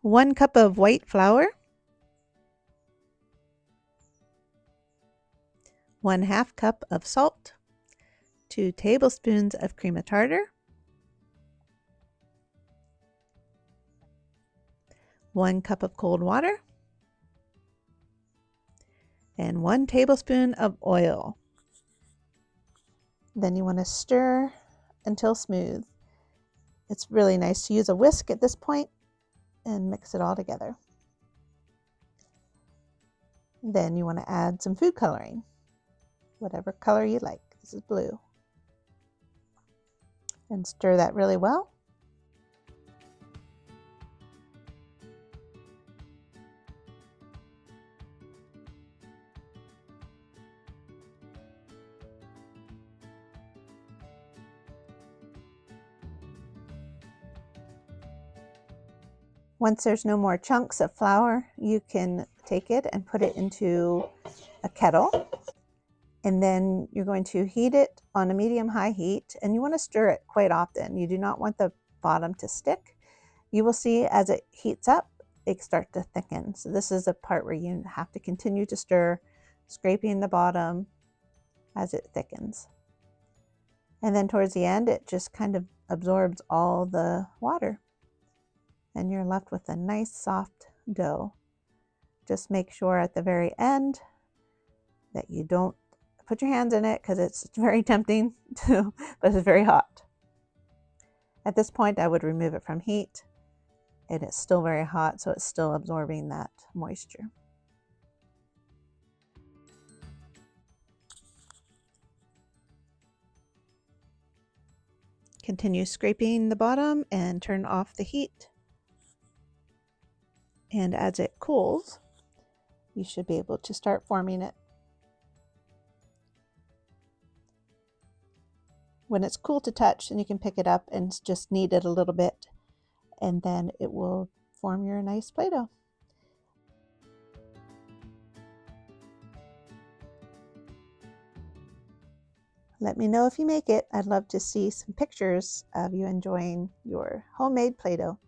1 cup of white flour, 1/2 cup of salt, 2 tablespoons of cream of tartar, 1 cup of cold water, and 1 tablespoon of oil. Then you want to stir until smooth. It's really nice to use a whisk at this point and mix it all together. Then you want to add some food coloring, whatever color you like. This is blue. And stir that really well. Once there's no more chunks of flour, you can take it and put it into a kettle. And then you're going to heat it on a medium-high heat, and you want to stir it quite often. You do not want the bottom to stick. You will see as it heats up, it starts to thicken. So this is a part where you have to continue to stir, scraping the bottom as it thickens. And then towards the end, it just kind of absorbs all the water. And you're left with a nice soft dough. Just make sure at the very end that you don't put your hands in it because it's very tempting to, but it's very hot. At this point, I would remove it from heat. It is still very hot, so it's still absorbing that moisture. Continue scraping the bottom and turn off the heat. And as it cools, you should be able to start forming it. When it's cool to touch, and you can pick it up and just knead it a little bit, and then it will form your nice Play-Doh. Let me know if you make it. I'd love to see some pictures of you enjoying your homemade Play-Doh.